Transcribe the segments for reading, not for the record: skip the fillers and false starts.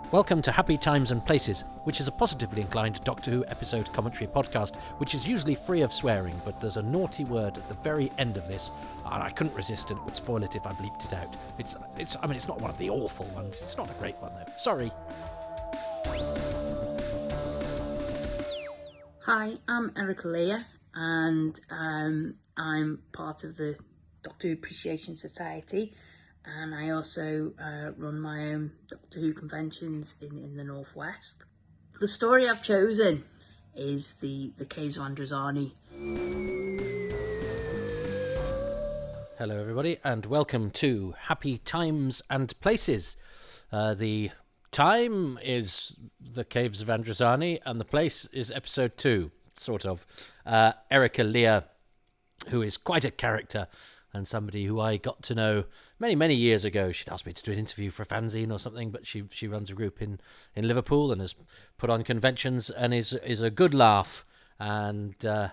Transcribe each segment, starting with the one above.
Welcome to Happy Times and Places, which is a positively inclined Doctor Who episode commentary podcast, which is usually free of swearing, but there's a naughty word at the very end of this, and I couldn't resist, and it would spoil it if I bleeped it out. It's not one of the awful ones. It's not a great one, though. Sorry. Hi, I'm Erica Lear, and I'm part of the Doctor Who Appreciation Society, and I also run my own Doctor Who conventions in the Northwest. The story I've chosen is the Caves of Androzani. Hello, everybody, and welcome to Happy Times and Places. The time is the Caves of Androzani, and the place is episode 2, sort of. Erica Lear, who is quite a character, and somebody who I got to know many, many years ago. She'd asked me to do an interview for a fanzine or something, but she runs a group in Liverpool and has put on conventions and is a good laugh and a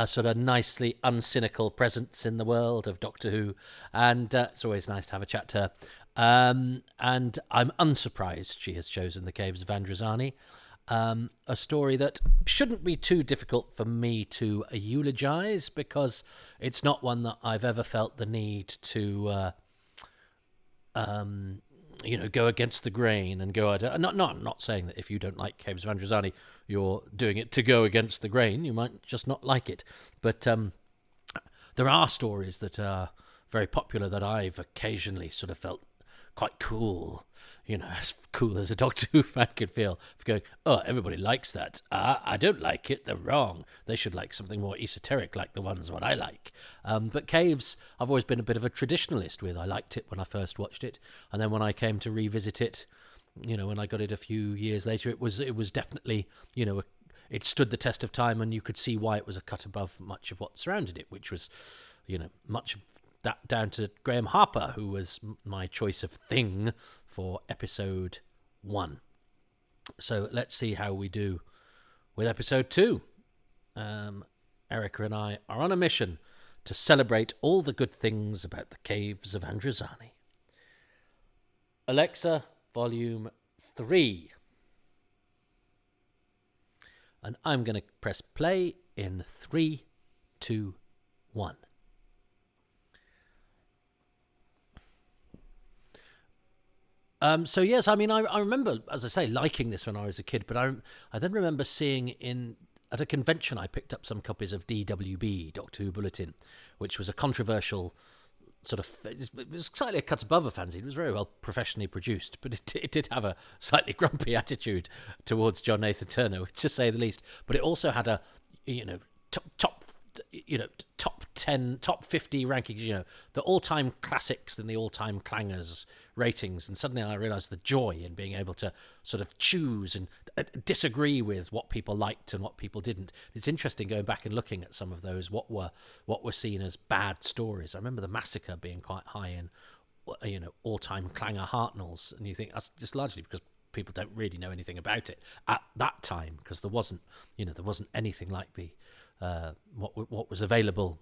sort of nicely uncynical presence in the world of Doctor Who. And it's always nice to have a chat to her. And I'm unsurprised she has chosen the Caves of Androzani. A story that shouldn't be too difficult for me to eulogise, because it's not one that I've ever felt the need to, go against the grain and go. I'm not saying that if you don't like Caves of Androzani, you're doing it to go against the grain. You might just not like it. But there are stories that are very popular that I've occasionally sort of felt quite cool. As cool as a Doctor Who fan could feel, for going, oh, everybody likes that. I don't like it. They're wrong. They should like something more esoteric, like the ones what I like. But Caves, I've always been a bit of a traditionalist with. I liked it when I first watched it, and then when I came to revisit it, when I got it a few years later, it was definitely, it stood the test of time, and you could see why it was a cut above much of what surrounded it, which was, much of that down to Graham Harper, who was my choice of thing for episode 1. So let's see how we do with episode 2. Erica and I are on a mission to celebrate all the good things about the Caves of Androzani. Alexa, volume 3. And I'm going to press play in 3, 2, 1. So yes, I mean, I remember, as I say, liking this when I was a kid, but I then remember seeing at a convention I picked up some copies of DWB, Doctor Who Bulletin, which was a controversial sort of, it was slightly a cut above a fanzine. It was very well professionally produced, but it did have a slightly grumpy attitude towards John Nathan Turner, to say the least. But it also had a, top 10, top 50 rankings, the all-time classics and the all-time clangers ratings. And suddenly I realised the joy in being able to sort of choose and disagree with what people liked and what people didn't. It's interesting going back and looking at some of those, what were seen as bad stories. I remember The Massacre being quite high in, all-time clanger Hartnells. And you think that's just largely because people don't really know anything about it at that time, because there wasn't anything like the what was available,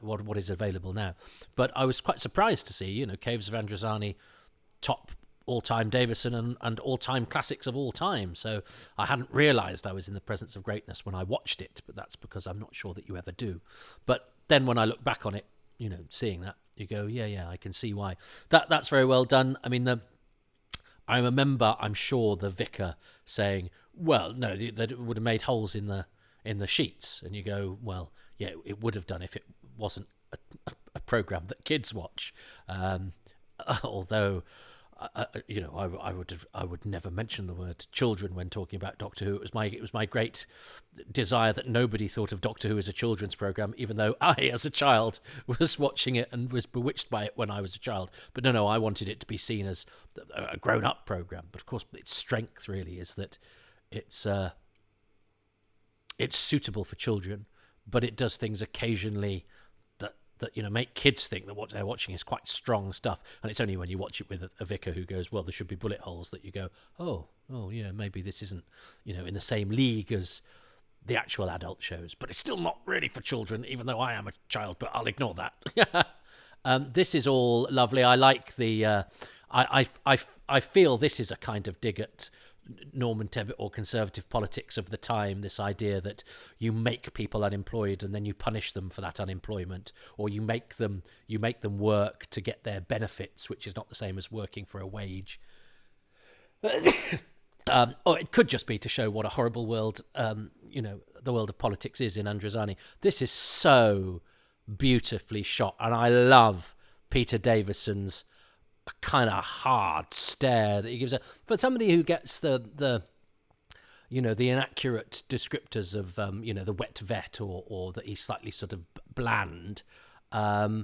what is available now. But I was quite surprised to see, Caves of Androzani, top all-time Davison and all-time classics of all time. So I hadn't realised I was in the presence of greatness when I watched it, but that's because I'm not sure that you ever do. But then when I look back on it, seeing that, you go, yeah, I can see why. That's very well done. I mean, I remember, I'm sure, the vicar saying, well, no, that it would have made holes in the sheets. And you go, well, yeah, it would have done if it wasn't a program that kids watch. Although, I would never mention the word children when talking about Doctor Who. It was my great desire that nobody thought of Doctor Who as a children's program, even though I, as a child, was watching it and was bewitched by it when I was a child. But no, I wanted it to be seen as a grown-up program. But of course, its strength really is that it's suitable for children, but it does things occasionally that make kids think that what they're watching is quite strong stuff. And it's only when you watch it with a vicar who goes, well, there should be bullet holes, that you go, oh yeah, maybe this isn't in the same league as the actual adult shows, but it's still not really for children, even though I am a child. But I'll ignore that. This is all lovely. I like the I feel this is a kind of dig at Norman Tebbit or conservative politics of the time, this idea that you make people unemployed and then you punish them for that unemployment, or you make them work to get their benefits, which is not the same as working for a wage. Or it could just be to show what a horrible world, the world of politics is in Androzani. This is so beautifully shot, and I love Peter Davison's kind of hard stare that he gives. For somebody who gets the inaccurate descriptors of the wet vet, or that he's slightly sort of bland, I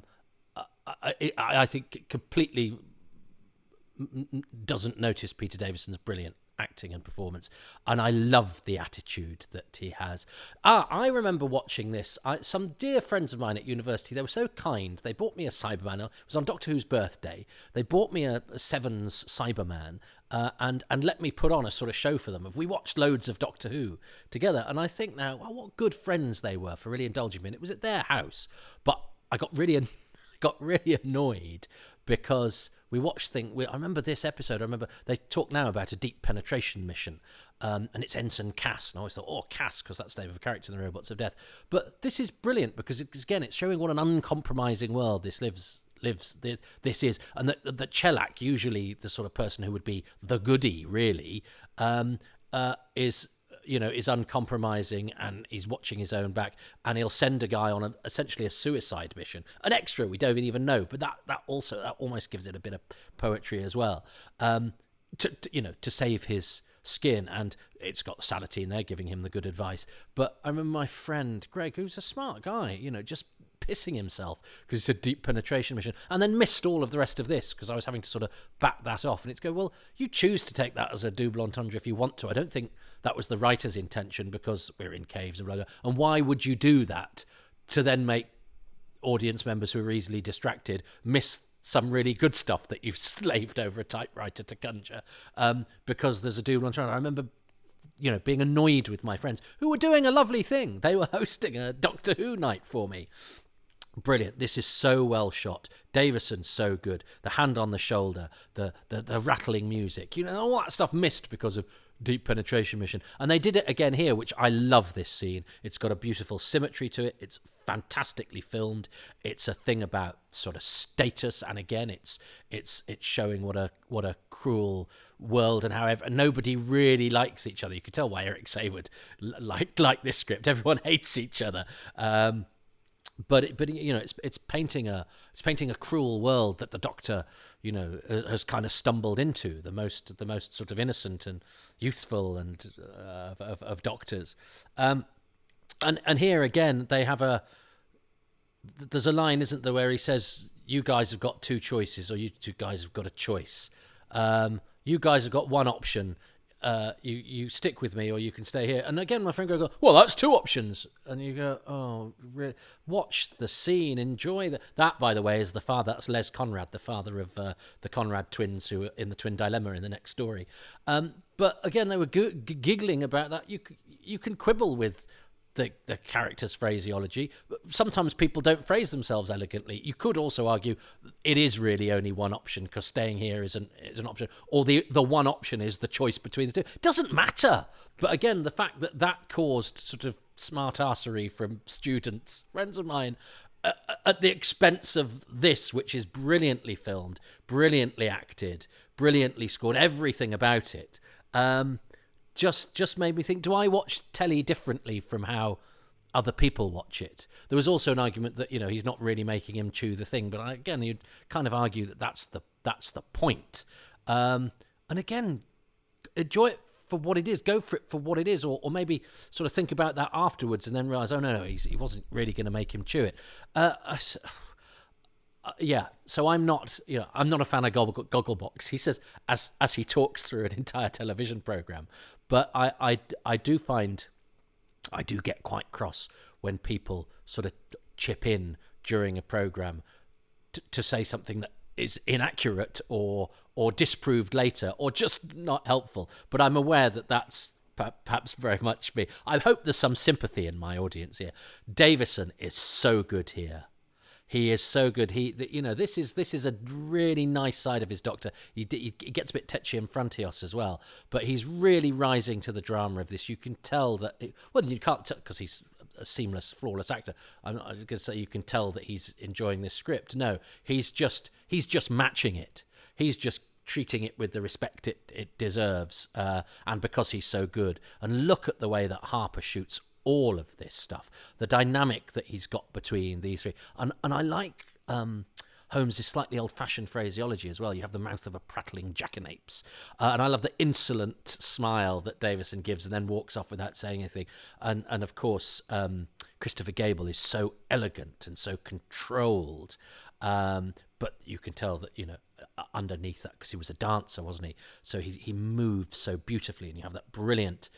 think it completely doesn't notice Peter Davison's brilliant acting and performance, and I love the attitude that he has. I remember watching this. Some dear friends of mine at university, they were so kind. They bought me a Cyberman. It was on Doctor Who's birthday. They bought me a Sevens Cyberman and let me put on a sort of show for them. We watched loads of Doctor Who together, and I think now, what good friends they were for really indulging me. And it was at their house, but I got really annoyed because we watched things. I remember this episode. I remember they talk now about a deep penetration mission, and it's Ensign Cass. And I always thought, Cass, because that's the name of a character in the Robots of Death. But this is brilliant because it's showing what an uncompromising world this this is, and that Chelak, usually the sort of person who would be the goody, really, is uncompromising, and he's watching his own back, and he'll send a guy on essentially a suicide mission, an extra we don't even know, but that almost gives it a bit of poetry as well, to save his skin, and it's got Salatine there giving him the good advice. But I remember my friend Greg, who's a smart guy, just pissing himself because it's a deep penetration mission, and then missed all of the rest of this because I was having to sort of back that off. And it's well, you choose to take that as a double entendre if you want to. I don't think that was the writer's intention, because we're in caves and blah, blah. And why would you do that to then make audience members who are easily distracted miss some really good stuff that you've slaved over a typewriter to conjure, because there's a double entendre. I remember being annoyed with my friends who were doing a lovely thing. They were hosting a Doctor Who night for me. Brilliant. This is so well shot. Davison's so good. The hand on the shoulder, the rattling music, all that stuff missed because of deep penetration mission. And they did it again here, which I love this scene. It's got a beautiful symmetry to it. It's fantastically filmed. It's a thing about sort of status, and again it's showing what a cruel world, and however nobody really likes each other. You could tell why Eric Say would like this script. Everyone hates each other. But it's painting a cruel world that the Doctor has kind of stumbled into, the most sort of innocent and youthful and of doctors, and here again they have there's a line, isn't there, where he says, "You guys have got two choices, or you two guys have got a choice. You guys have got one option. You stick with me, or you can stay here." And again, my friend goes, "Well, that's two options." And you go, "Oh, really? Watch the scene, enjoy that." By the way, is the father. That's Les Conrad, the father of the Conrad twins, who are in the Twin Dilemma in the next story. But again, they were giggling about that. You can quibble with the character's phraseology. Sometimes people don't phrase themselves elegantly. You could also argue it is really only one option, because staying here is an option, or the one option is the choice between the two. It doesn't matter. But again, the fact that caused sort of smart-arsery from students, friends of mine, at the expense of this, which is brilliantly filmed, brilliantly acted, brilliantly scored, everything about it, just made me think, do I watch telly differently from how other people watch it? There was also an argument that he's not really making him chew the thing, but again, you'd kind of argue that that's the point. And again, enjoy it for what it is. Go for it for what it is, or maybe sort of think about that afterwards and then realise, oh no, he wasn't really going to make him chew it. Yeah, so I'm not a fan of Gogglebox. He says as he talks through an entire television program, but I do find I do get quite cross when people sort of chip in during a program to say something that is inaccurate or disproved later, or just not helpful. But I'm aware that that's perhaps very much me. I hope there's some sympathy in my audience here. Davison is so good here. He is so good. This is a really nice side of his Doctor. He gets a bit tetchy and frontios as well, but he's really rising to the drama of this. You can tell that. You can't tell because he's a seamless, flawless actor. I'm going to say you can tell that he's enjoying this script. No, he's just matching it. He's just treating it with the respect it deserves, and because he's so good. And look at the way that Harper shoots all of this stuff, the dynamic that he's got between these three, and I like Holmes' slightly old-fashioned phraseology as well. You have the mouth of a prattling jackanapes, and I love the insolent smile that Davison gives and then walks off without saying anything. And of course, Christopher Gable is so elegant and so controlled, but you can tell that underneath that, because he was a dancer, wasn't he? So he moves so beautifully, and you have that brilliant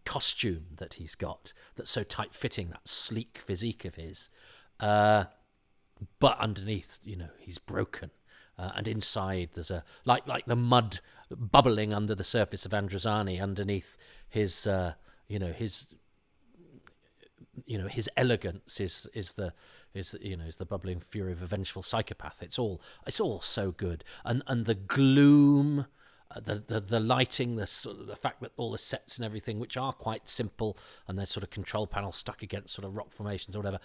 costume that he's got that's so tight-fitting, that sleek physique of his, but underneath he's broken, and inside there's a like the mud bubbling under the surface of Androzani underneath his his elegance is the bubbling fury of a vengeful psychopath. It's all so good, and the gloom, the lighting, the fact that all the sets and everything, which are quite simple, and they're sort of control panels stuck against sort of rock formations or whatever,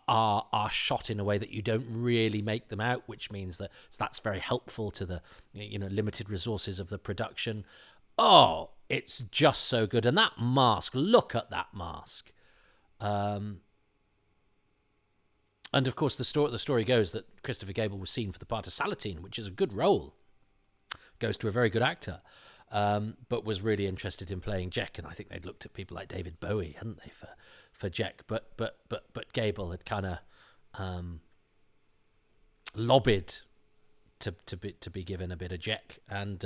are shot in a way that you don't really make them out, which means that's very helpful to the limited resources of the production. Oh, it's just so good. And that mask, look at that mask. And of course, the story goes that Christopher Gable was seen for the part of Salatine, which is a good role. Goes to a very good actor, but was really interested in playing Jack. And I think they'd looked at people like David Bowie, hadn't they, for Jack? But Gable had kind of lobbied to be given a bit of Jack, and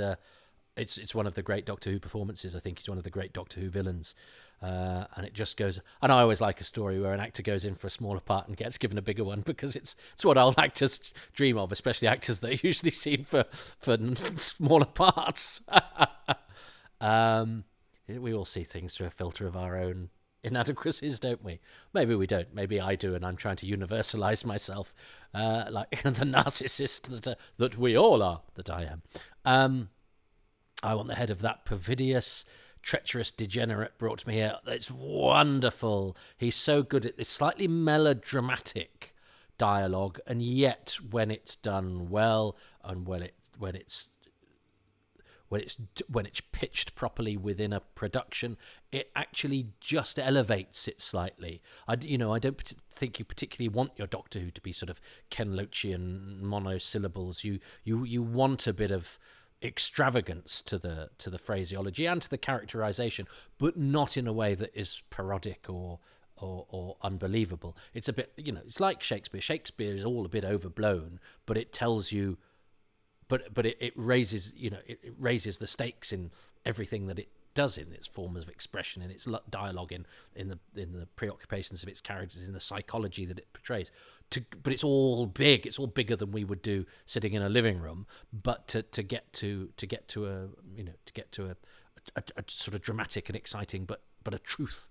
it's one of the great Doctor Who performances. I think he's one of the great Doctor Who villains. And it just goes. And I always like a story where an actor goes in for a smaller part and gets given a bigger one, because it's what old actors dream of, especially actors that are usually seen for smaller parts. We all see things through a filter of our own inadequacies, don't we? Maybe we don't. Maybe I do, and I'm trying to universalize myself, like the narcissist that we all are, that I am. I want the head of that perfidious, treacherous degenerate brought to me here. It's wonderful. He's so good at this slightly melodramatic dialogue, and yet when it's done well, and when it's pitched properly within a production, it actually just elevates it slightly. I don't think you particularly want your Doctor Who to be sort of Ken Loachian monosyllables. You want a bit of extravagance to the phraseology and to the characterization, but not in a way that is parodic or unbelievable. It's a bit, it's like Shakespeare. Shakespeare is all a bit overblown, but it tells you, but it raises, it raises the stakes in everything that it does, in its forms of expression, in its dialogue, in the preoccupations of its characters, in the psychology that it portrays. But it's all big. It's all bigger than we would do sitting in a living room. But to get to a sort of dramatic and exciting, but a truth.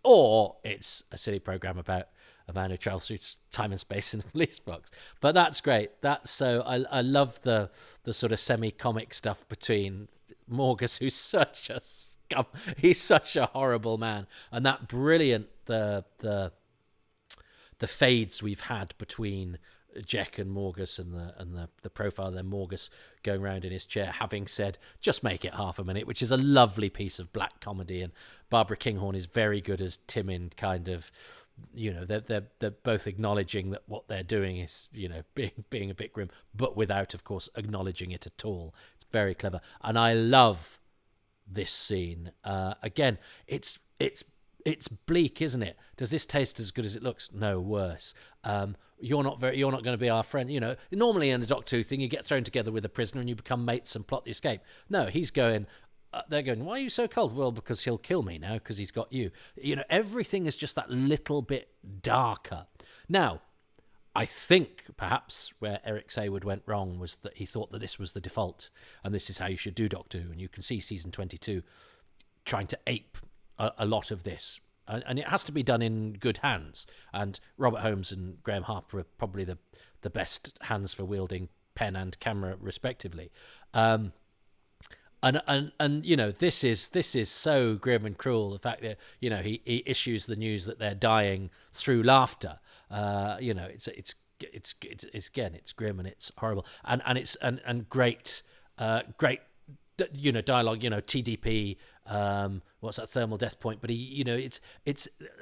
Or it's a silly program about a man who travels through time and space in a police box. But that's great. I love the sort of semi-comic stuff between Morgus, who's such a scum. He's such a horrible man, and that brilliant the fades we've had between Jack and Morgus, and the profile of then Morgus going around in his chair having said, just make it half a minute, which is a lovely piece of black comedy. And Barbara Kinghorn is very good as Timon, kind of, they're both acknowledging that what they're doing is, being a bit grim, but without, of course, acknowledging it at all. It's very clever. And I love this scene. Again, it's bleak, isn't it? Does this taste as good as it looks? No, worse. You're not going to be our friend. Normally in a Doctor Who thing, you get thrown together with a prisoner and you become mates and plot the escape. No, he's going. They're going, why are you so cold? Well, because he'll kill me now because he's got you. Everything is just that little bit darker. Now, I think perhaps where Eric Saywood went wrong was that he thought that this was the default and this is how you should do Doctor Who. And you can see season 22 trying to ape a lot of this. and it has to be done in good hands. And Robert Holmes and Graham Harper are probably the best hands for wielding pen and camera, respectively. And you know, this is so grim and cruel. The fact that, you know, he issues the news that they're dying through laughter. You know, it's again, it's grim and it's horrible, and it's great, you know, dialogue. You know, TDP. What's that, thermal death point? But he, you know, it's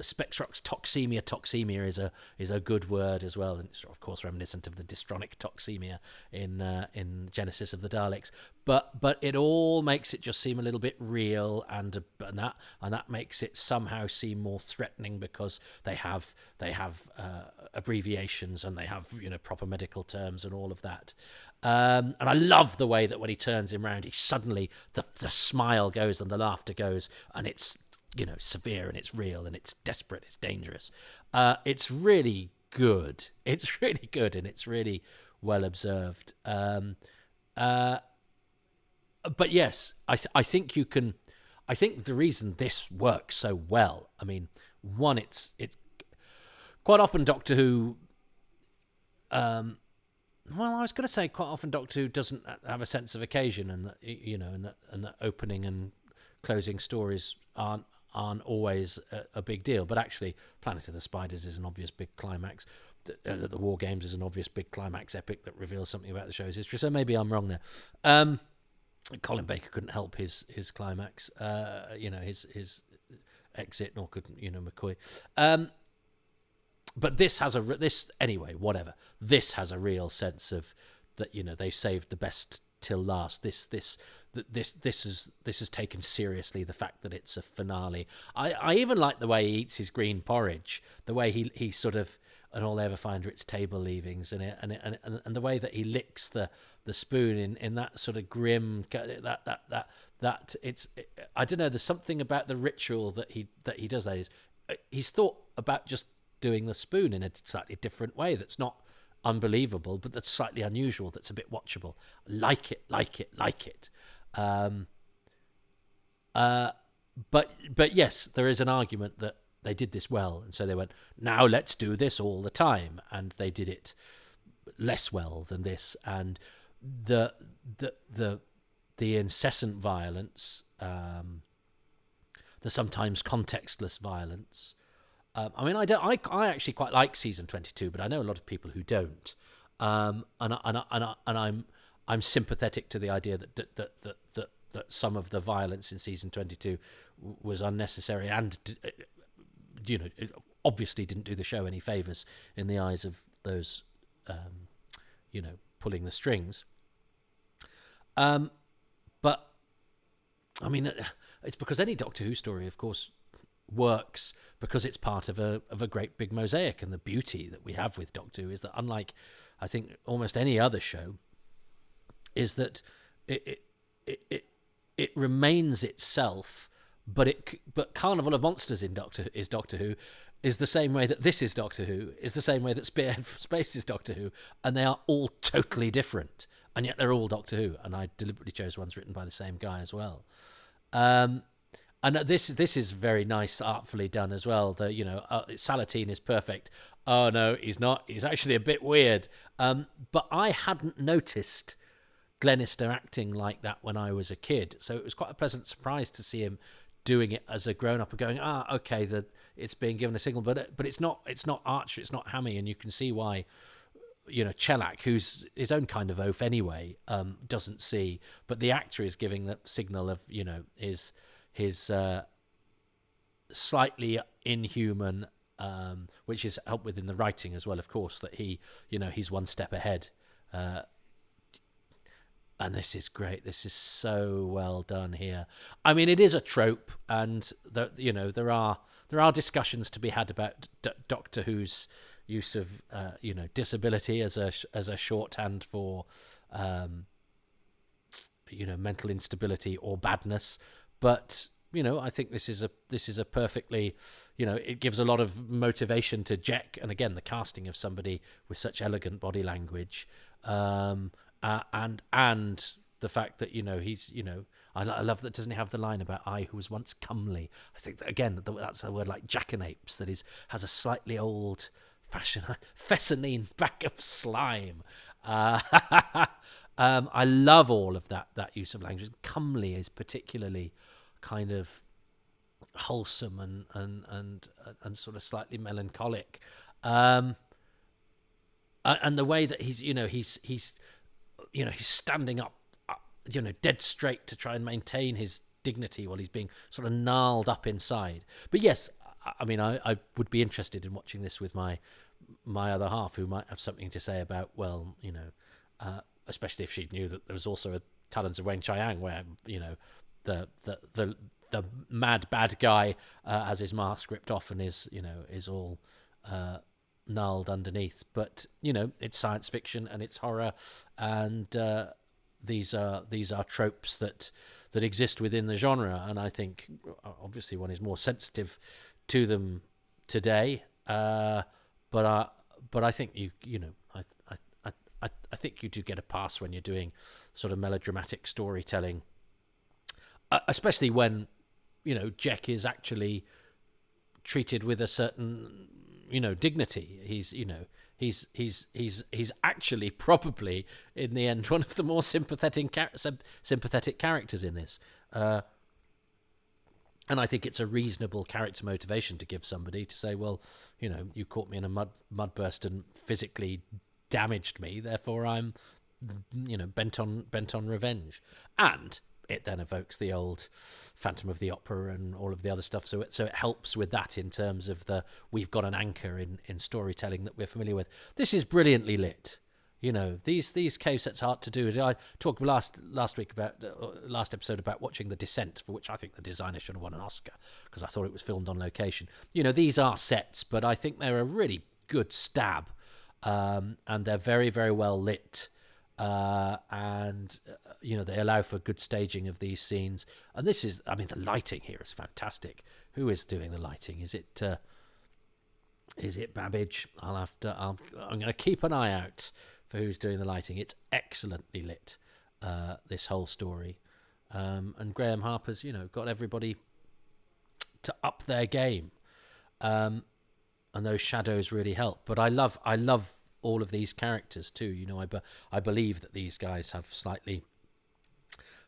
Spectrox toxemia. Toxemia is a good word as well, and it's of course reminiscent of the dystronic toxemia in Genesis of the Daleks. But it all makes it just seem a little bit real, and that makes it somehow seem more threatening because they have abbreviations, and they have, you know, proper medical terms and all of that. And I love the way that when he turns him round, he suddenly the smile goes and the laughter goes, and it's, you know, severe and it's real and it's desperate, it's dangerous. It's really good. It's really good, and it's really well observed. But yes, I think you can. I think the reason this works so well, I mean, one, it quite often Doctor Who. Well, I was going to say quite often Doctor Who doesn't have a sense of occasion, and that, you know, and that opening and closing stories aren't always a big deal. But actually, Planet of the Spiders is an obvious big climax. The War Games is an obvious big climax epic that reveals something about the show's history. So maybe I'm wrong there. Colin Baker couldn't help his climax. You know, his exit, nor could, you know, McCoy. But this has anyway, whatever. This has a real sense of that, you know, they've saved the best till last. This is taken seriously, the fact that it's a finale. I even like the way he eats his green porridge, the way he sort of, and all they ever find are its table leavings, and the way that he licks the spoon in that sort of grim, that it's, I don't know, there's something about the ritual that he does that is, he's thought about just doing the spoon in a slightly different way that's not unbelievable, but that's slightly unusual, that's a bit watchable. Like it. But yes, there is an argument that they did this well, and so they went, now let's do this all the time, and they did it less well than this. And the incessant violence, the sometimes contextless violence. I mean, I actually quite like season 22, but I know a lot of people who don't. And I'm sympathetic to the idea that some of the violence in season 22 was unnecessary, and, you know, it obviously didn't do the show any favors in the eyes of those, you know, pulling the strings. But I mean, it's because any Doctor Who story, of course, works because it's part of a great big mosaic. And the beauty that we have with Doctor Who is that, unlike, I think, almost any other show, is that it remains itself, but Carnival of Monsters in Doctor Who is the same way that this is Doctor Who, is the same way that Spearhead from Space is Doctor Who, and they are all totally different, and yet they're all Doctor Who. And I deliberately chose ones written by the same guy as well. And this is very nice, artfully done as well. The, you know, Salatine is perfect. Oh no, he's not. He's actually a bit weird. But I hadn't noticed Glenister acting like that when I was a kid, so it was quite a pleasant surprise to see him doing it as a grown-up and going, okay, it's being given a signal, but it's not Archer, it's not Hammy, and you can see why, you know, Chelak, who's his own kind of oaf anyway, doesn't see, but the actor is giving the signal of, you know, his slightly inhuman, which is helped within the writing as well, of course, that he, you know, he's one step ahead. And this is great. This is so well done here. I mean, it is a trope, and you know, there are discussions to be had about Doctor Who's use of you know, disability as a shorthand for you know, mental instability or badness. But, you know, I think this is a perfectly, you know, it gives a lot of motivation to Jack, and again, the casting of somebody with such elegant body language, and the fact that, he's, I love that, doesn't he have the line about I who was once comely? I think that, again, that's a word like jackanapes that has a slightly old fashioned fescennine back of slime. I love all of that use of language. Comely is particularly kind of wholesome and sort of slightly melancholic. And the way that he's standing up, dead straight to try and maintain his dignity while he's being sort of gnarled up inside. But yes, I mean, I would be interested in watching this with my other half, who might have something to say about, well, especially if she knew that there was also a Talons of Weng Chiang, where the mad bad guy has his mask ripped off and is all gnarled underneath. But it's science fiction and it's horror, and these are tropes that exist within the genre, and I think obviously one is more sensitive to them today. But I think I think you do get a pass when you're doing sort of melodramatic storytelling, especially when Jack is actually treated with a certain dignity. He's actually probably in the end one of the more sympathetic characters in this. And I think it's a reasonable character motivation to give somebody to say, well, you caught me in a mudburst and physically damaged me, therefore I'm bent on revenge. And it then evokes the old Phantom of the Opera and all of the other stuff, so it helps with that in terms of we've got an anchor in storytelling that we're familiar with. This is brilliantly lit. These cave sets are hard to do. I talked last episode about watching The Descent, for which I think the designer should have won an Oscar, because I thought it was filmed on location. These are sets, but I think they're a really good stab, and they're very, very well lit, and they allow for good staging of these scenes. And this is, I mean, the lighting here is fantastic. Who is doing the lighting? Is it Babbage? I'm going to keep an eye out for who's doing the lighting. It's excellently lit, this whole story, and Graham Harper's got everybody to up their game, and those shadows really help. But I love all of these characters too. I believe that these guys have slightly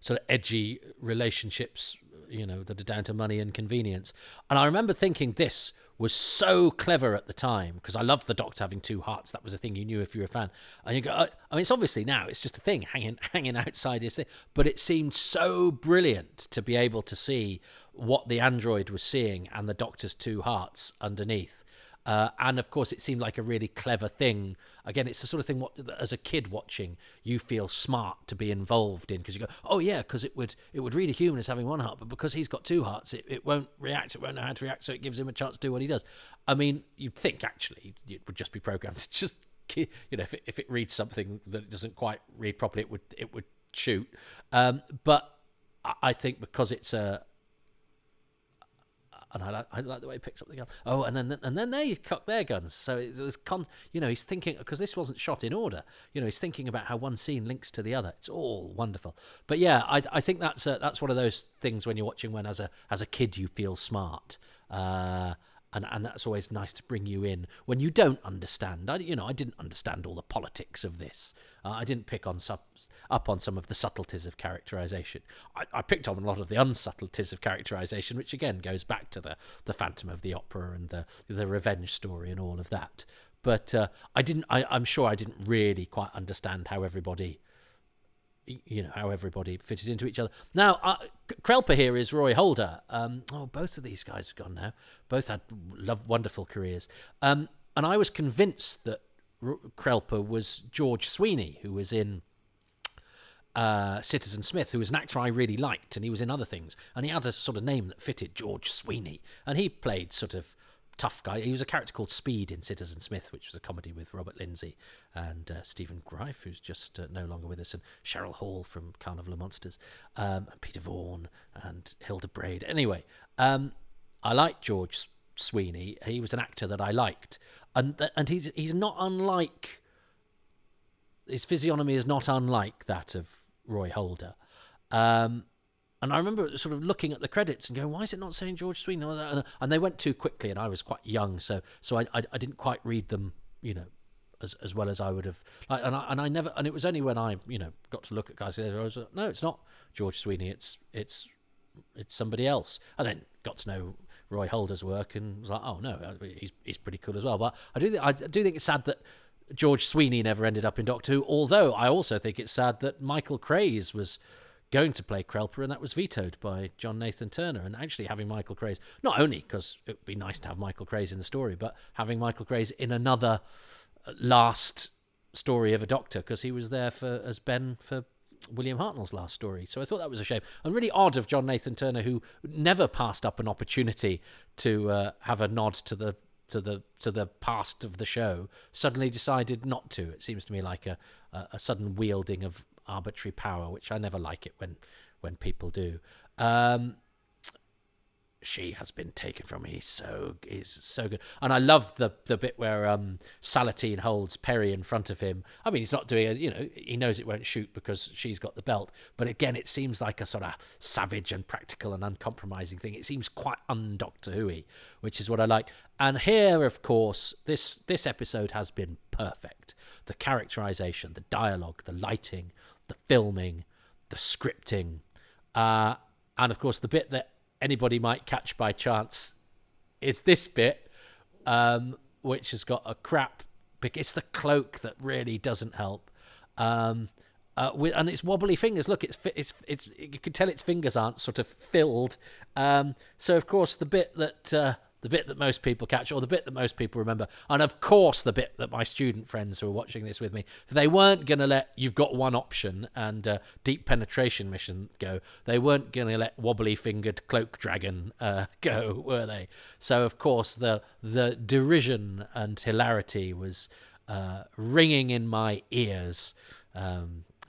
sort of edgy relationships, that are down to money and convenience. And I remember thinking this was so clever at the time, because I loved the Doctor having two hearts. That was a thing you knew if you were a fan. And you go, I mean, it's obviously now it's just a thing hanging outside his thing, but it seemed so brilliant to be able to see what the android was seeing and the Doctor's two hearts underneath. And of course, it seemed like a really clever thing. Again, it's the sort of thing as a kid watching, you feel smart to be involved in, because you go, oh yeah, because it would read a human as having one heart, but because he's got two hearts, it won't react. It won't know how to react, so it gives him a chance to do what he does. I mean, you'd think actually it would just be programmed to just, if it reads something that it doesn't quite read properly, it would shoot. But I think because it's a and I like the way he picks up the gun. Oh, and then they cock their guns. So it's he's thinking, because this wasn't shot in order. He's thinking about how one scene links to the other. It's all wonderful. But yeah, I think that's one of those things when you're watching when as a kid you feel smart. And that's always nice to bring you in when you don't understand. I didn't understand all the politics of this. I didn't pick up on some of the subtleties of characterization. I picked on a lot of the unsubtleties of characterization, which again goes back to the Phantom of the Opera and the revenge story and all of that. But I'm sure I didn't really quite understand how everybody fitted into each other. Now, Krelper here is Roy Holder. Both of these guys have gone now. Both had wonderful careers. And I was convinced that Krelper was George Sweeney, who was in Citizen Smith, who was an actor I really liked, and he was in other things. And he had a sort of name that fitted, George Sweeney. And he played sort of tough guy. He was a character called Speed in Citizen Smith, which was a comedy with Robert Lindsay and Stephen Greif, who's just no longer with us, and Cheryl Hall from Carnival of Monsters, and Peter Vaughan and Hilda Braid. Anyway, I liked George Sweeney. He was an actor that I liked, and he's not unlike. His physiognomy is not unlike that of Roy Holder. And I remember sort of looking at the credits and going, why is it not saying George Sweeney? And they went too quickly, and I was quite young, so I didn't quite read them, as well as I would have. And it was only when I, got to look at guys, I was like, no, it's not George Sweeney, it's somebody else. And then got to know Roy Holder's work and was like, oh no, he's pretty cool as well. But I do think it's sad that George Sweeney never ended up in Doctor Who, although I also think it's sad that Michael Craze was going to play Krelper, and that was vetoed by John Nathan Turner. And actually having Michael Craze, not only because it would be nice to have Michael Craze in the story, but having Michael Craze in another last story of a Doctor, because he was there as Ben for William Hartnell's last story. So I thought that was a shame, and really odd of John Nathan Turner, who never passed up an opportunity to have a nod to the past of the show, suddenly decided not to. It seems to me like a sudden wielding of arbitrary power, which I never like it when people do. She has been taken from me. He's so good, and I love the bit where Salatine holds Perry in front of him. I mean, he's not doing it. He knows it won't shoot because she's got the belt. But again, it seems like a sort of savage and practical and uncompromising thing. It seems quite un-Doctor Who-y, which is what I like. And here, of course, this episode has been perfect. The characterization, the dialogue, the lighting, the filming, the scripting, and of course the bit that anybody might catch by chance is this bit, which has got a crap. It's the cloak that really doesn't help, and it's wobbly fingers. Look, it's you can tell its fingers aren't sort of filled. So of course the bit that most people catch, or the bit that most people remember, and of course the bit that my student friends who are watching this with me, they weren't going to let You've Got One Option and Deep Penetration Mission go. They weren't going to let Wobbly-Fingered Cloak Dragon go, were they? So of course the derision and hilarity was ringing in my ears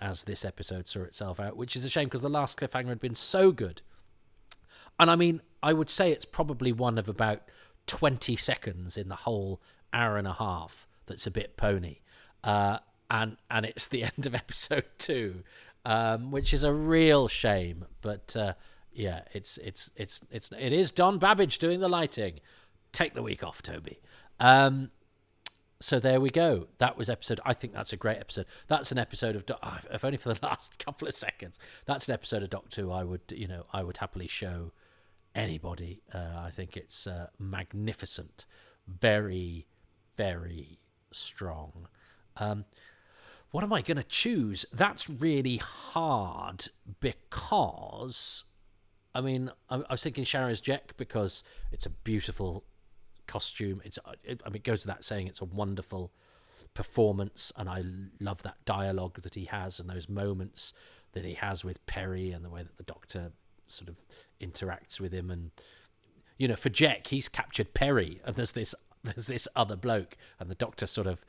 as this episode saw itself out, which is a shame because the last cliffhanger had been so good. And I mean, I would say it's probably one of about 20 seconds in the whole hour and a half that's a bit pony. And it's the end of episode 2, which is a real shame. But yeah, it is Don Babbage doing the lighting. Take the week off, Toby. So there we go. That was episode. I think that's a great episode. That's an episode of, if only for the last couple of seconds, that's an episode of Doctor Who I would happily show anybody. I think it's magnificent, very, very strong. What am I going to choose? That's really hard because, I mean, I was thinking Sharaz Jek because it's a beautiful costume. It goes without saying it's a wonderful performance, and I love that dialogue that he has and those moments that he has with Perry and the way that the Doctor sort of interacts with him. And for Jek, he's captured Perry, and there's this other bloke, and the Doctor sort of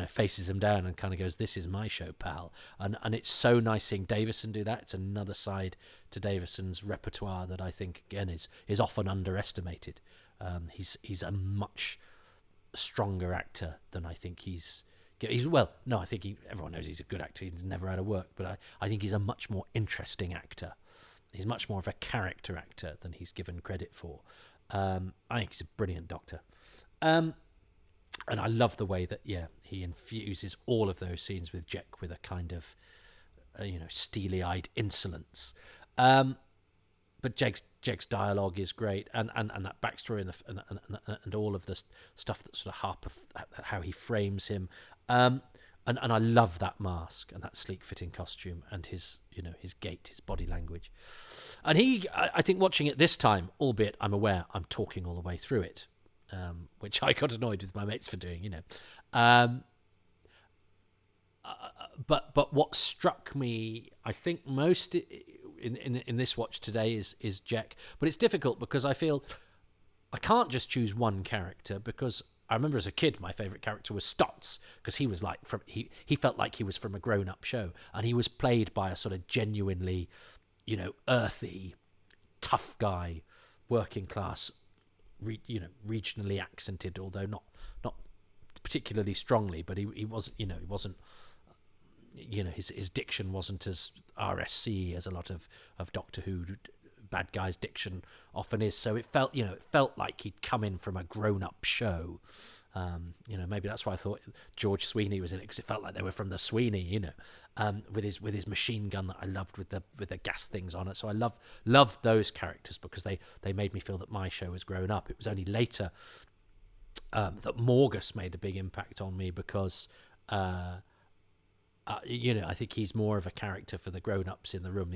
faces him down and kind of goes, "This is my show, pal." And it's so nice seeing Davison do that. It's another side to Davison's repertoire that I think again is often underestimated. He's a much stronger actor than I think he's well, no, I think everyone knows he's a good actor. He's never out of work, but I think he's a much more interesting actor. He's much more of a character actor than he's given credit for. I think he's a brilliant Doctor. And I love the way that, he infuses all of those scenes with Jek with a kind of, steely-eyed insolence. But Jek's dialogue is great, and that backstory and all of the stuff that sort of how he frames him. And I love that mask and that sleek fitting costume and his gait, his body language. And I think watching it this time, albeit I'm aware I'm talking all the way through it, which I got annoyed with my mates for doing, But what struck me, I think, most in this watch today is Jek. But it's difficult because I feel I can't just choose one character, because I remember as a kid my favourite character was Stotts, because he was like he felt like he was from a grown-up show, and he was played by a sort of genuinely, earthy, tough guy, working class, regionally accented, although not particularly strongly, but he wasn't his diction wasn't as RSC as a lot of Doctor Who bad guys' diction often is. So it felt like he'd come in from a grown-up show. Maybe that's why I thought George Sweeney was in it, because it felt like they were from the Sweeney, with his machine gun that I loved with the gas things on it. So I loved those characters because they made me feel that my show was grown up. It was only later that Morgus made a big impact on me because I think he's more of a character for the grown-ups in the room.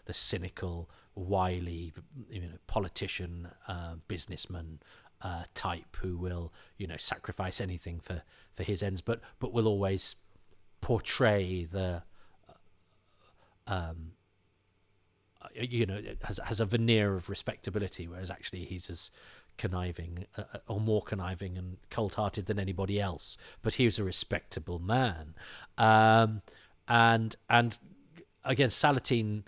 The cynical, wily, politician, businessman type who will, sacrifice anything for his ends, but will always portray the, has a veneer of respectability, whereas actually he's as conniving or more conniving and cold-hearted than anybody else, but he was a respectable man. And again, Salatine,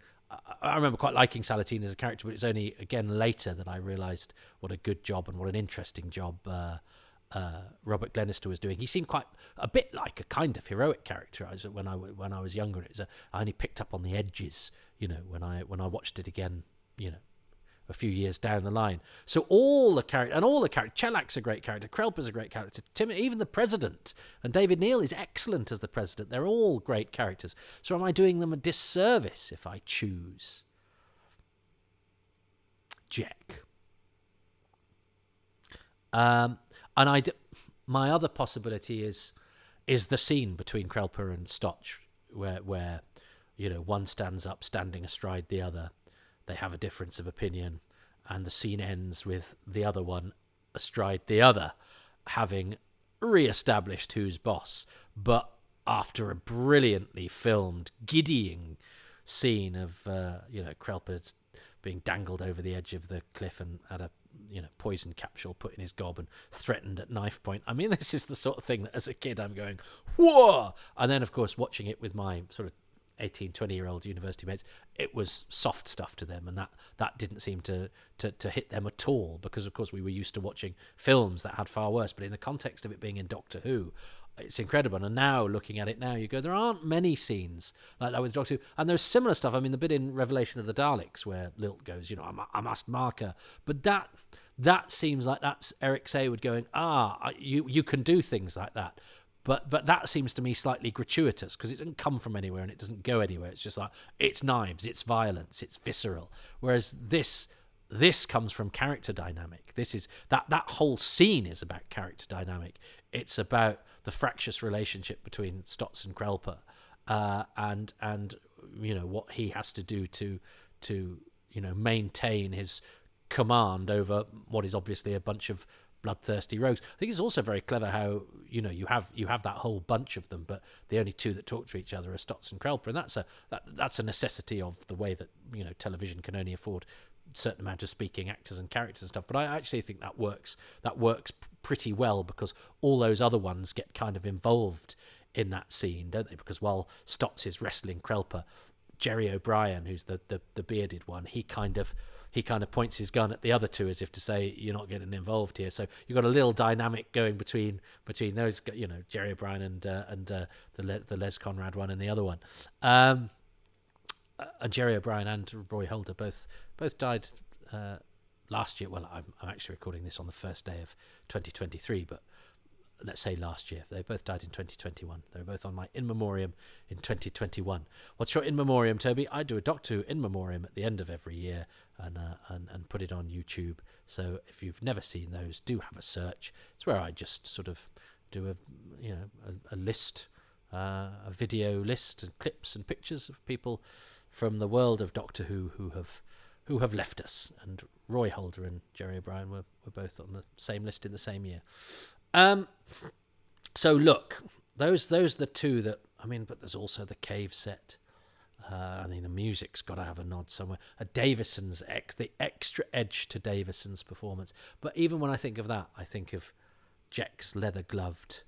I remember quite liking Salatine as a character, but it's only again later that I realised what a good job and what an interesting job Robert Glenister was doing. He seemed quite a bit like a kind of heroic character when I was younger. I only picked up on the edges, when I watched it again, a few years down the line. So all the characters, Chellak's a great character, Krelper's a great character, even the President, and David Neal is excellent as the President. They're all great characters. So am I doing them a disservice if I choose Jack? My other possibility is the scene between Krelper and Stotch, where one standing astride the other. They have a difference of opinion, and the scene ends with the other one astride the other, having re-established who's boss. But after a brilliantly filmed, giddying scene of Krelper being dangled over the edge of the cliff and had a poison capsule put in his gob and threatened at knife point. I mean, this is the sort of thing that as a kid I'm going, whoa! And then, of course, watching it with my sort of 18, 20-year-old university mates, it was soft stuff to them, and that didn't seem to hit them at all, because of course we were used to watching films that had far worse. But in the context of it being in Doctor Who, it's incredible. And now, looking at it now, you go, there aren't many scenes like that with Doctor Who. And there's similar stuff. I mean, the bit in Revelation of the Daleks where Lilt goes, I must mark her. But that seems like that's Eric Saywood going, you can do things like that. But that seems to me slightly gratuitous, because it doesn't come from anywhere and it doesn't go anywhere. It's just like, it's knives, it's violence, it's visceral. Whereas this comes from character dynamic. This is that whole scene is about character dynamic. It's about the fractious relationship between Stotts and Krelper, and what he has to do to maintain his command over what is obviously a bunch of bloodthirsty rogues. I think it's also very clever how you have that whole bunch of them, but the only two that talk to each other are Stotts and Krelper, and that's a necessity of the way that television can only afford a certain amount of speaking actors and characters and stuff. But I actually think that works pretty well, because all those other ones get kind of involved in that scene, don't they? Because while Stotts is wrestling Krelper, Jerry O'Brien, who's the bearded one, he kind of points his gun at the other two as if to say, you're not getting involved here. So you've got a little dynamic going between those, Jerry O'Brien and the Les Conrad one and the other one. And Jerry O'Brien and Roy Holder both died last year. Well, I'm actually recording this on the first day of 2023, but let's say last year. They both died in 2021. They were both on my in memoriam in 2021. What's your in memoriam, Toby? I do a Doctor Who in memoriam at the end of every year and put it on YouTube. So if you've never seen those, do have a search. It's where I just sort of do a list, a video list and clips and pictures of people from the world of Doctor Who who have left us. And Roy Holder and Jerry O'Brien were both on the same list in the same year. So look, those are the two that, but there's also the Cave set. The music's got to have a nod somewhere. The extra edge to Davison's performance. But even when I think of that, I think of Jack's leather-gloved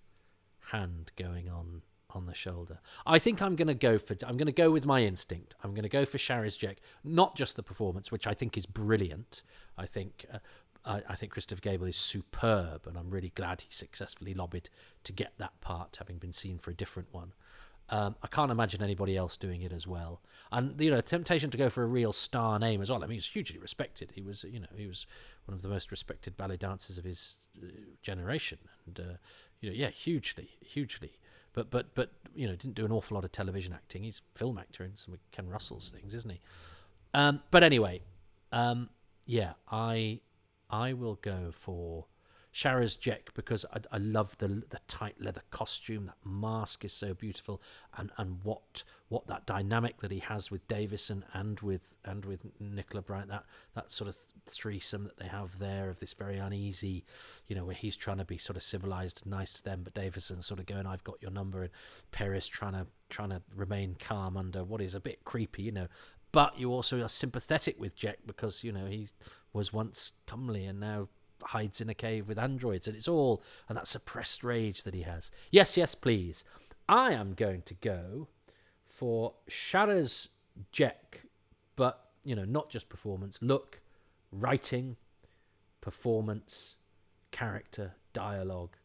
hand going on the shoulder. I think I'm going to go with my instinct. I'm going to go for Shari's Jack, not just the performance, which I think is brilliant. I think Christopher Gable is superb, and I'm really glad he successfully lobbied to get that part, having been seen for a different one. I can't imagine anybody else doing it as well. And you know, temptation to go for a real star name as well. I mean, he's hugely respected. He was, you know, he was one of the most respected ballet dancers of his generation, and you know, yeah, hugely. But you know, didn't do an awful lot of television acting. He's a film actor in some of Ken Russell's things, isn't he? But anyway, yeah, I will go for Sharaz Jek because I love the tight leather costume. That mask is so beautiful, and what that dynamic that he has with Davison and with Nicola Bryant, that sort of threesome that they have there, of this very uneasy, you know, where he's trying to be sort of civilized and nice to them, but Davison's sort of going, "I've got your number," and Paris trying to remain calm under what is a bit creepy, you know. But you also are sympathetic with Jek because, you know, he was once comely and now hides in a cave with androids, and it's all, and that suppressed rage that he has. Yes, please. I am going to go for Sharaz Jek, but, you know, not just performance, look, writing, performance, character, dialogue,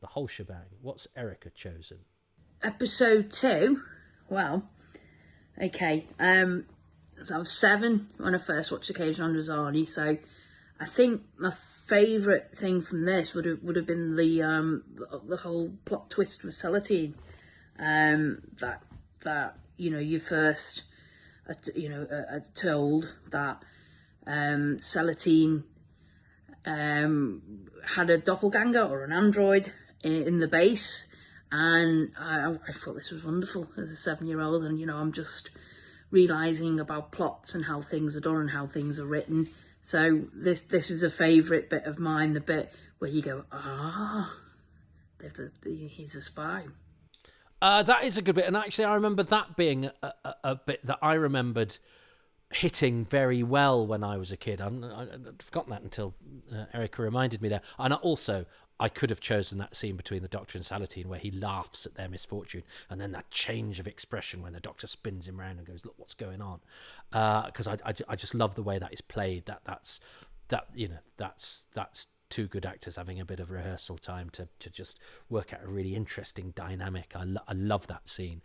the whole shebang. What's Erica chosen? Episode 2. Well, okay. So I was 7 when I first watched Occasion Androzani, so I think my favourite thing from this would have been the whole plot twist with Celatine. That you know, you first told that Celatine had a doppelganger or an android in the base, and I thought this was wonderful as a 7-year-old, and you know, I'm just realising about plots and how things are done and how things are written. So this is a favourite bit of mine, the bit where you go, he's a spy. That is a good bit, and actually I remember that being a bit that I remembered hitting very well when I was a kid. I'd forgotten that until Erica reminded me there. And I could have chosen that scene between the Doctor and Salatine where he laughs at their misfortune, and then that change of expression when the Doctor spins him around and goes, "Look, what's going on?" Because I just love the way that is played. That's two good actors having a bit of rehearsal time to just work out a really interesting dynamic. I love that scene.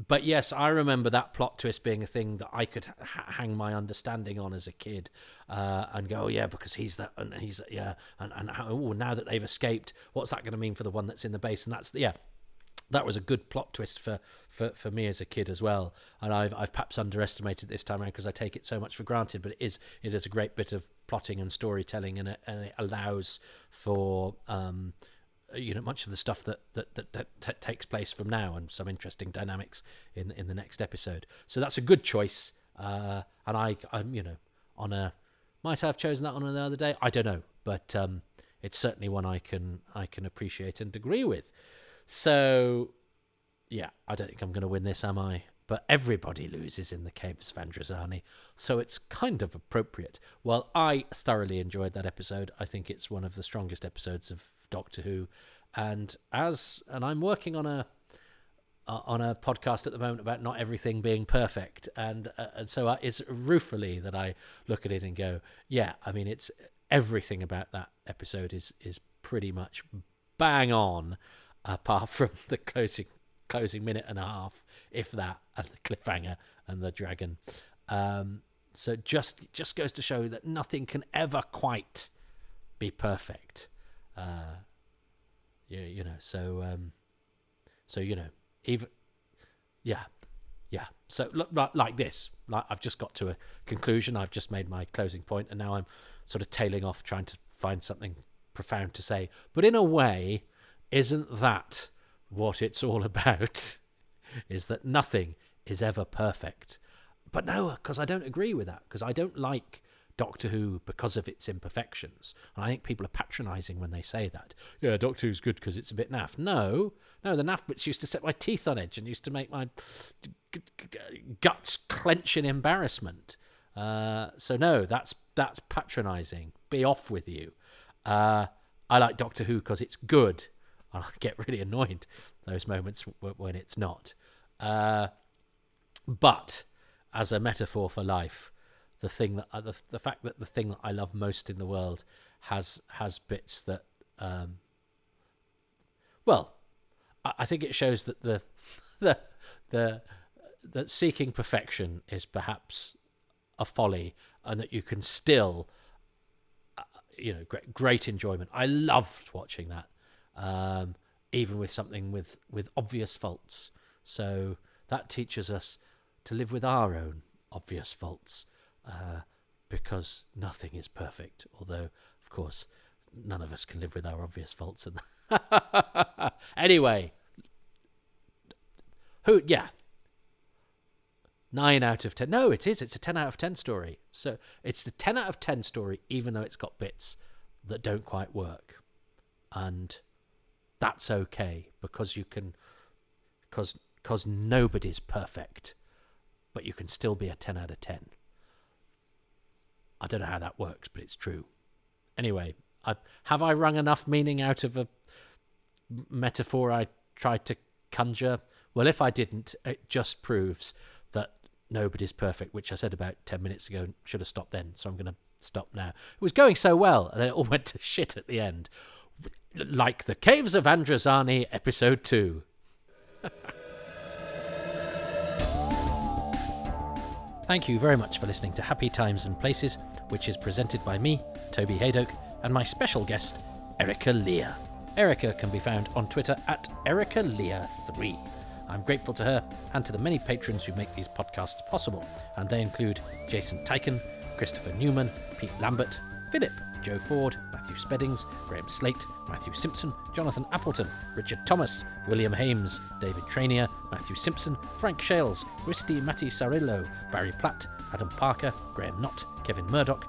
But yes, I remember that plot twist being a thing that I could hang my understanding on as a kid, and go, "Oh yeah, because he's that, and he's that, yeah," and how, now that they've escaped, what's that going to mean for the one that's in the base? And that was a good plot twist for me as a kid as well. And I've perhaps underestimated this time around because I take it so much for granted, but it is a great bit of plotting and storytelling, and it allows for you know, much of the stuff that takes place from now, and some interesting dynamics in the next episode. So that's a good choice. And I'm you know, might I have chosen that on another day? I don't know, but it's certainly one I can appreciate and agree with. So yeah, I don't think I'm going to win this, am I? But everybody loses in the Caves of Androzani, so it's kind of appropriate. Well, I thoroughly enjoyed that episode. I think it's one of the strongest episodes of Doctor Who, and I'm working on a podcast at the moment about not everything being perfect, and so it's ruefully that I look at it and go, yeah, I mean, it's everything about that episode is pretty much bang on, apart from the closing minute and a half, if that, and the cliffhanger and the dragon. So just goes to show that nothing can ever quite be perfect. You know, so you know, even so look, like this, like I've just got to a conclusion, I've just made my closing point, and now I'm sort of tailing off trying to find something profound to say, but in a way, isn't that what it's all about? Is that nothing is ever perfect? But no, because I don't agree with that, because I don't like Doctor Who because of its imperfections. And I think people are patronising when they say that. Yeah, Doctor Who's good because it's a bit naff. No, the naff bits used to set my teeth on edge and used to make my guts clench in embarrassment. So no, that's patronising. Be off with you. I like Doctor Who because it's good. And I get really annoyed those moments when it's not. But as a metaphor for life, the fact that the thing that I love most in the world has bits that, well, I think it shows that the that seeking perfection is perhaps a folly, and that you can still, great enjoyment. I loved watching that, even with something with obvious faults. So that teaches us to live with our own obvious faults, because nothing is perfect. Although, of course, none of us can live with our obvious faults. And anyway, 9 out of 10. No, it's a 10 out of 10 story. So it's a 10 out of 10 story, even though it's got bits that don't quite work. And that's okay, because you can, because nobody's perfect, but you can still be a 10 out of 10. I don't know how that works, but it's true. Anyway, have I wrung enough meaning out of a metaphor I tried to conjure? Well, if I didn't, it just proves that nobody's perfect, which I said about 10 minutes ago. Should have stopped then, so I'm going to stop now. It was going so well, and then it all went to shit at the end. Like the Caves of Androzani, Episode 2. Thank you very much for listening to Happy Times and Places, which is presented by me, Toby Hadoke, and my special guest, Erica Lear. Erica can be found on Twitter at Erica Lear 3. I'm grateful to her and to the many patrons who make these podcasts possible, and they include Jason Tyken, Christopher Newman, Pete Lambert, Philip, Joe Ford, Matthew Speddings, Graham Slate, Matthew Simpson, Jonathan Appleton, Richard Thomas, William Hames, David Trainier, Matthew Simpson, Frank Shales, Risti Matti Sarillo, Barry Platt, Adam Parker, Graham Knott, Kevin Murdoch,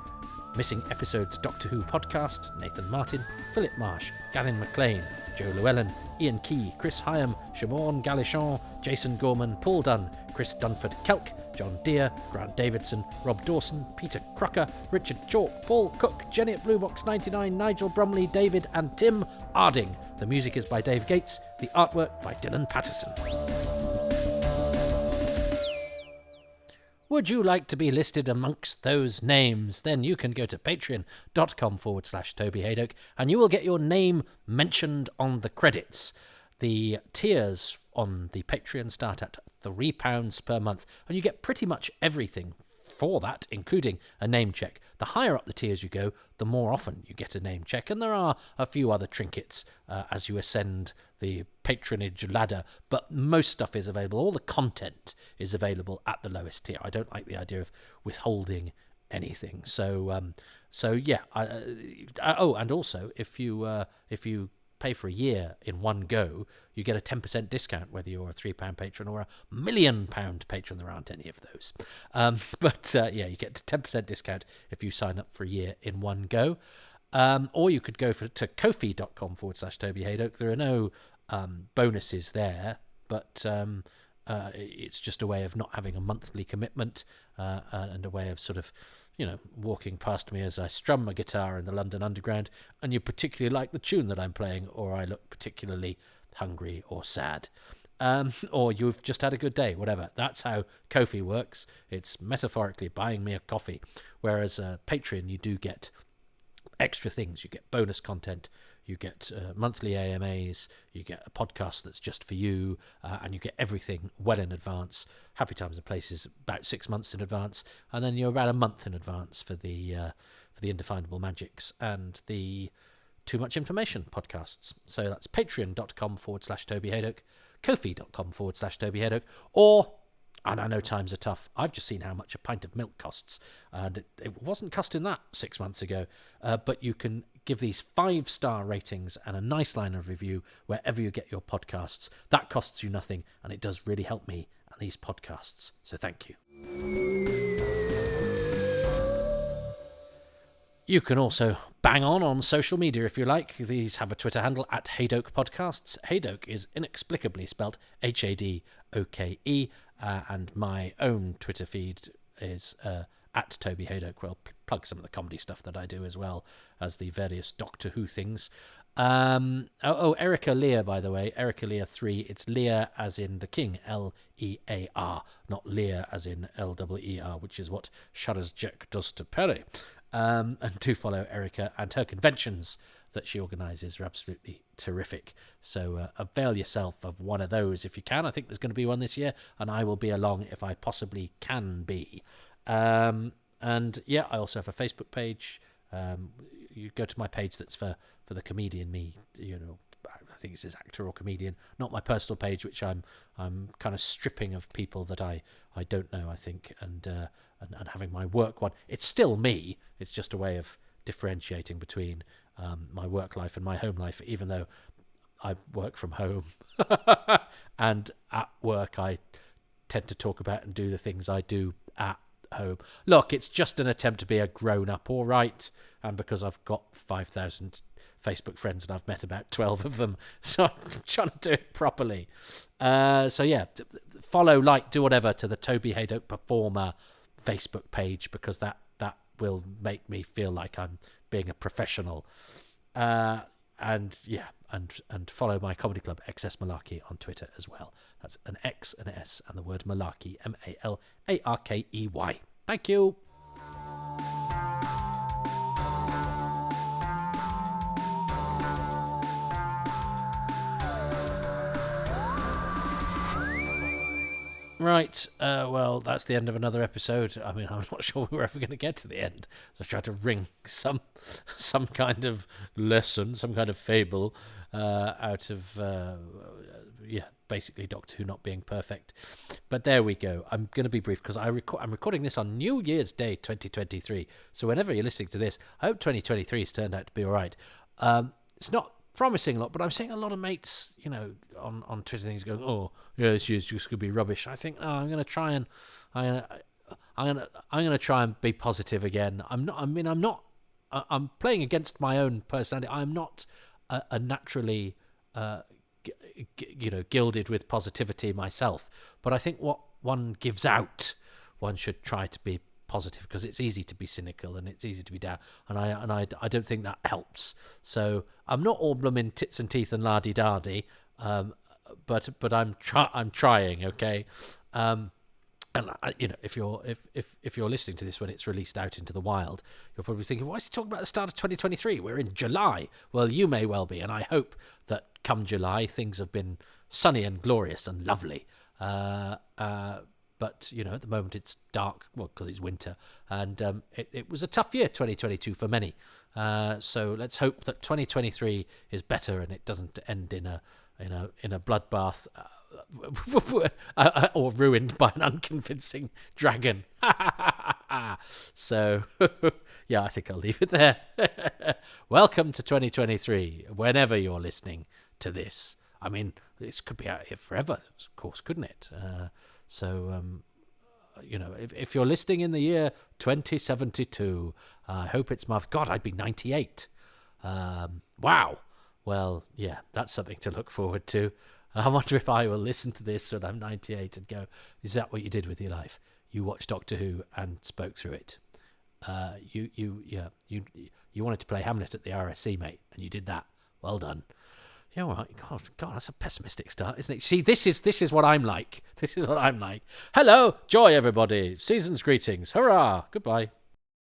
Missing Episodes Doctor Who Podcast, Nathan Martin, Philip Marsh, Gavin McLean, Joe Llewellyn, Ian Key, Chris Hyam, Siobhan Galichon, Jason Gorman, Paul Dunn, Chris Dunford-Kelk, John Deere, Grant Davidson, Rob Dawson, Peter Crocker, Richard Chalk, Paul Cook, Jenny at Bluebox 99, Nigel Bromley, David and Tim Arding. The music is by Dave Gates, the artwork by Dylan Patterson. Would you like to be listed amongst those names? Then you can go to patreon.com/Toby Hadoke and you will get your name mentioned on the credits. The tiers on the Patreon start at £3 per month, and you get pretty much everything for that, including a name check. The higher up the tiers you go, the more often you get a name check, and there are a few other trinkets as you ascend the patronage ladder, but most stuff is available. All the content is available at the lowest tier. I don't like the idea of withholding anything. So yeah. And also, if you pay for a year in one go, you get a 10% discount, whether you're a £3 patron or a £1 million patron. There aren't any of those. Yeah, you get a 10% discount if you sign up for a year in one go. Or you could go to ko-fi.com/Toby Hadoke. There are no bonuses there, but it's just a way of not having a monthly commitment, and a way of sort of, walking past me as I strum my guitar in the London Underground, and you particularly like the tune that I'm playing, or I look particularly hungry or sad, or you've just had a good day, whatever. That's how Ko-fi works. It's metaphorically buying me a coffee, whereas Patreon, you do get extra things. You get bonus content, you get monthly AMAs, you get a podcast that's just for you, and you get everything well in advance. Happy Times and Places about 6 months in advance, and then you're about a month in advance for the Indefinable Magics and the Too Much Information podcasts. So that's patreon.com/Toby Hadoke, ko-fi.com/Toby Hadoke, or, and I know times are tough, I've just seen how much a pint of milk costs, and it wasn't costing that 6 months ago, but you can give these 5-star ratings and a nice line of review wherever you get your podcasts. That costs you nothing, and it does really help me and these podcasts, so thank you. You can also bang on social media if you like. These have a Twitter handle at Hadoke Podcasts. Hadoke is inexplicably spelt Hadoke, and my own Twitter feed is at Toby Hadoke. Well, plug some of the comedy stuff that I do as well as the various Doctor Who things. Erica Lear, by the way, Erica Lear 3. It's Lear as in the king, Lear, not Lear as in Lweer, which is what Shudder's Jack does to Perry. And do follow Erica and her conventions that she organises are absolutely terrific. So avail yourself of one of those if you can. I think there's going to be one this year, and I will be along if I possibly can be. And yeah, I also have a Facebook page. You go to my page that's for the comedian me, I think it says actor or comedian, not my personal page, which I'm kind of stripping of people that I don't know, I think, and having my work one. It's still me. It's just a way of differentiating between my work life and my home life, even though I work from home. And at work, I tend to talk about and do the things I do at home. Look, it's just an attempt to be a grown-up, all right? And because I've got 5,000 Facebook friends and I've met about 12 of them, so I'm trying to do it properly. So yeah, follow, like, do whatever to the Toby Hadoke Performer Facebook page, because that will make me feel like I'm being a professional. And yeah, and follow my comedy club XS Malarkey on Twitter as well. That's an X, an S, and the word Malarkey, Malarkey. Thank you. Right, well, that's the end of another episode. I mean, I'm not sure we were ever going to get to the end. So I tried to wring some kind of lesson, some kind of fable out of, basically Doctor Who not being perfect. But there we go. I'm going to be brief because I'm recording this on New Year's Day 2023. So whenever you're listening to this, I hope 2023 has turned out to be all right. It's not promising a lot, but I'm seeing a lot of mates, on Twitter things going, oh yeah, this year's just gonna be rubbish. I think I'm gonna try and be positive again. I'm playing against my own personality. I'm not a naturally gilded with positivity myself, but I think what one gives out, one should try to be positive, because it's easy to be cynical and it's easy to be down, and I don't think that helps. So I'm not all blooming tits and teeth and la-di-da-di, but I'm trying, okay. And if you're listening to this when it's released out into the wild, you're probably thinking, why is he talking about the start of 2023? We're in July. Well, you may well be, and I hope that come July things have been sunny and glorious and lovely. But, at the moment it's dark, well, because it's winter. And it was a tough year, 2022, for many. So let's hope that 2023 is better and it doesn't end in a bloodbath or ruined by an unconvincing dragon. So, yeah, I think I'll leave it there. Welcome to 2023, whenever you're listening to this. I mean, this could be out here forever, of course, couldn't it? So, if you're listening in the year 2072, I hope it's my... God, I'd be 98. Wow. Well, yeah, that's something to look forward to. I wonder if I will listen to this when I'm 98 and go, is that what you did with your life? You watched Doctor Who and spoke through it. You wanted to play Hamlet at the RSC, mate, and you did that. Well done. Yeah, all right. God, that's a pessimistic start, isn't it? See, this is what I'm like. This is what I'm like. Hello, joy, everybody. Season's greetings. Hurrah. Goodbye.